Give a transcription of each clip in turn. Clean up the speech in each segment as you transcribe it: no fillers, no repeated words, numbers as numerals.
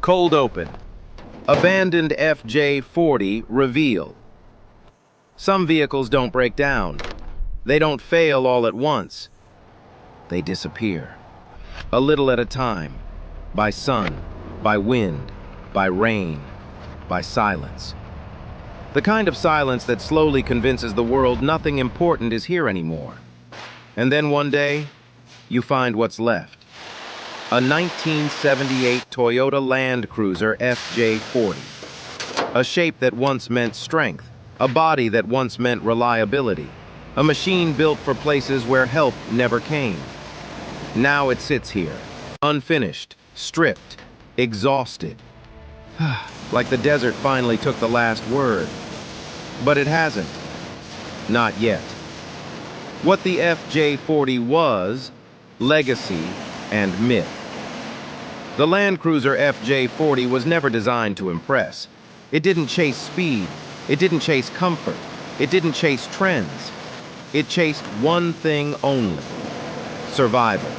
Cold open. Abandoned FJ40 reveal. Some vehicles don't break down. They don't fail all at once. They disappear. A little at a time. By sun, by wind, by rain, by silence. The kind of silence that slowly convinces the world nothing important is here anymore. And then one day, you find what's left. A 1978 Toyota Land Cruiser FJ40. A shape that once meant strength. A body that once meant reliability. A machine built for places where help never came. Now it sits here, unfinished, stripped, exhausted. Like the desert finally took the last word. But it hasn't. Not yet. What the FJ40 was, legacy and myth. The Land Cruiser FJ40 was never designed to impress. It didn't chase speed. It didn't chase comfort. It didn't chase trends. It chased one thing only: survival.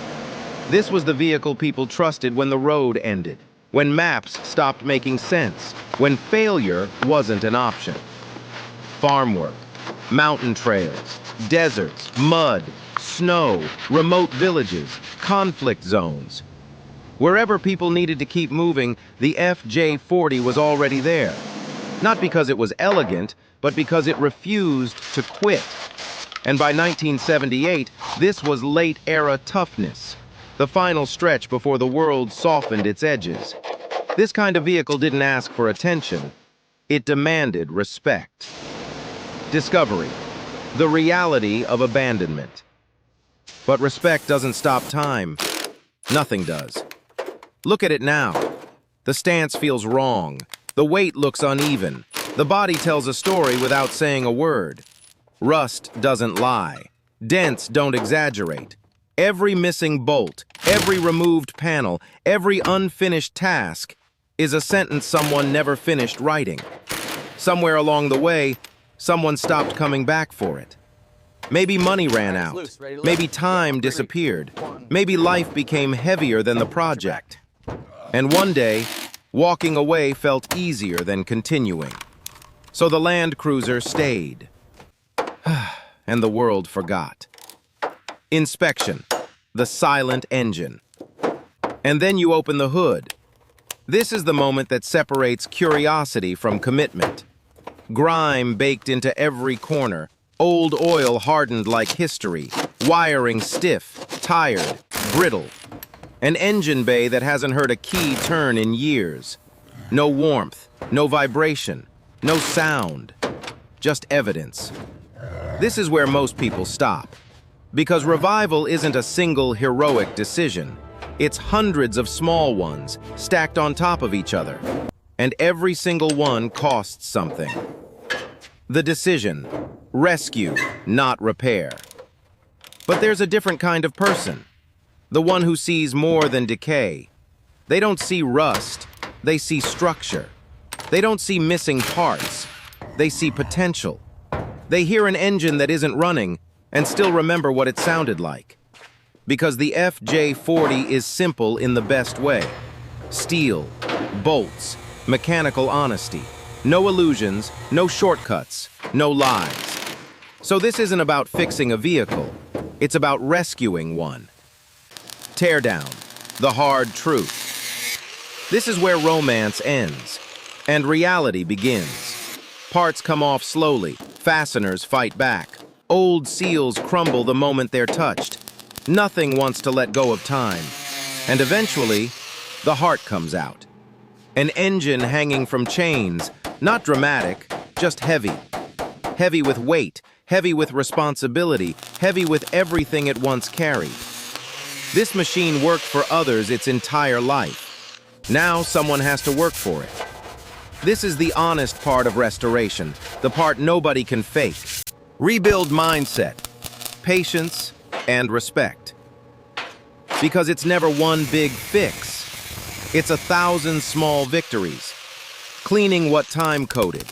This was the vehicle people trusted when the road ended, when maps stopped making sense, when failure wasn't an option. Farm work, mountain trails, deserts, mud, snow, remote villages, conflict zones. Wherever people needed to keep moving, the FJ40 was already there. Not because it was elegant, but because it refused to quit. And by 1978, this was late-era toughness, the final stretch before the world softened its edges. This kind of vehicle didn't ask for attention. It demanded respect. Discovery, the reality of abandonment. But respect doesn't stop time. Nothing does. Look at it now. The stance feels wrong. The weight looks uneven. The body tells a story without saying a word. Rust doesn't lie. Dents don't exaggerate. Every missing bolt, every removed panel, every unfinished task is a sentence someone never finished writing. Somewhere along the way, someone stopped coming back for it. Maybe money ran out. Maybe time disappeared. Maybe life became heavier than the project. And one day, walking away felt easier than continuing. So the Land Cruiser stayed. And the world forgot. Inspection, the silent engine. And then you open the hood. This is the moment that separates curiosity from commitment. Grime baked into every corner, old oil hardened like history, wiring stiff, tired, brittle. An engine bay that hasn't heard a key turn in years. No warmth, no vibration, no sound, just evidence. This is where most people stop. Because revival isn't a single heroic decision. It's hundreds of small ones stacked on top of each other. And every single one costs something. The decision: rescue, not repair. But there's a different kind of person. The one who sees more than decay. They don't see rust, they see structure. They don't see missing parts, they see potential. They hear an engine that isn't running and still remember what it sounded like. Because the FJ40 is simple in the best way. Steel, bolts, mechanical honesty. No illusions, no shortcuts, no lies. So this isn't about fixing a vehicle, it's about rescuing one. Teardown, the hard truth. This is where romance ends, and reality begins. Parts come off slowly, fasteners fight back. Old seals crumble the moment they're touched. Nothing wants to let go of time. And eventually, the heart comes out. An engine hanging from chains, not dramatic, just heavy. Heavy with weight, heavy with responsibility, heavy with everything it once carried. This machine worked for others its entire life. Now someone has to work for it. This is the honest part of restoration, the part nobody can fake. Rebuild mindset, patience, and respect. Because it's never one big fix. It's 1,000 small victories. Cleaning what time coated,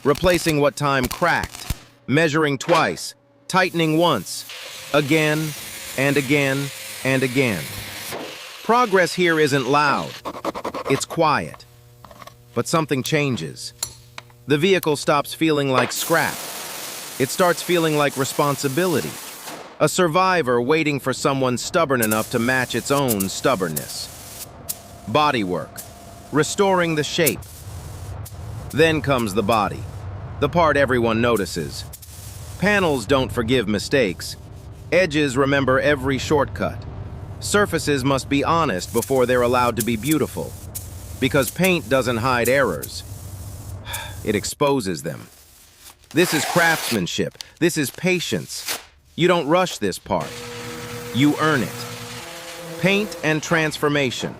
replacing what time cracked, measuring twice, tightening once, again and again and again. Progress here isn't loud. It's quiet, but something changes. The vehicle stops feeling like scrap. It starts feeling like responsibility. A survivor waiting for someone stubborn enough to match its own stubbornness. Bodywork, restoring the shape. Then comes the body, the part everyone notices. Panels don't forgive mistakes. Edges remember every shortcut. Surfaces must be honest before they're allowed to be beautiful. Because paint doesn't hide errors. It exposes them. This is craftsmanship. This is patience. You don't rush this part. You earn it. Paint and transformation.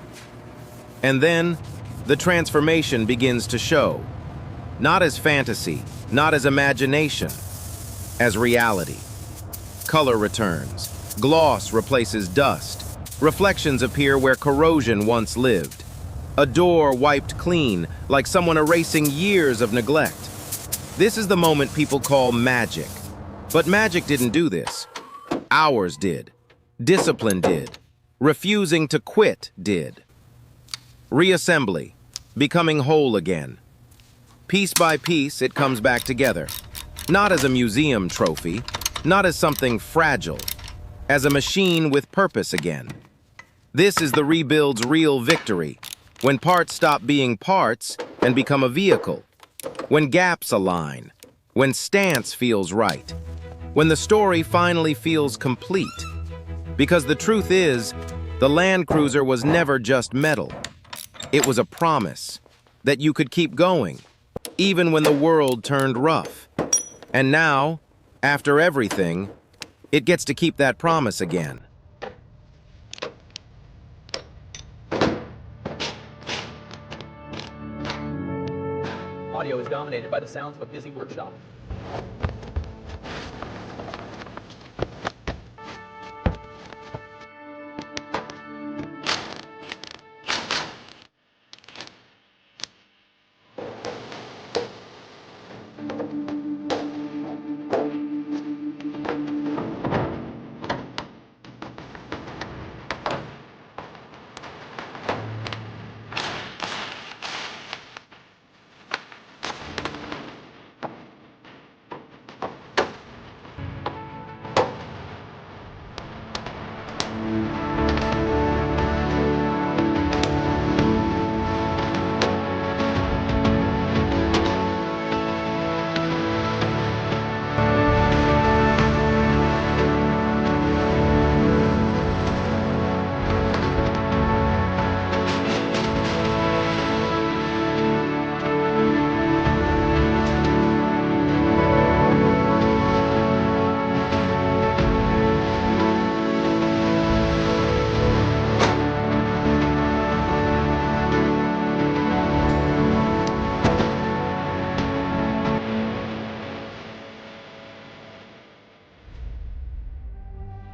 And then, the transformation begins to show. Not as fantasy, not as imagination, as reality. Color returns. Gloss replaces dust. Reflections appear where corrosion once lived. A door wiped clean, like someone erasing years of neglect. This is the moment people call magic. But magic didn't do this. Ours did. Discipline did. Refusing to quit did. Reassembly. Becoming whole again. Piece by piece, it comes back together. Not as a museum trophy, not as something fragile, as a machine with purpose again. This is the rebuild's real victory, when parts stop being parts and become a vehicle, when gaps align, when stance feels right, when the story finally feels complete. Because the truth is, the Land Cruiser was never just metal. It was a promise that you could keep going, even when the world turned rough. And now, after everything, it gets to keep that promise again. Audio is dominated by the sounds of a busy workshop.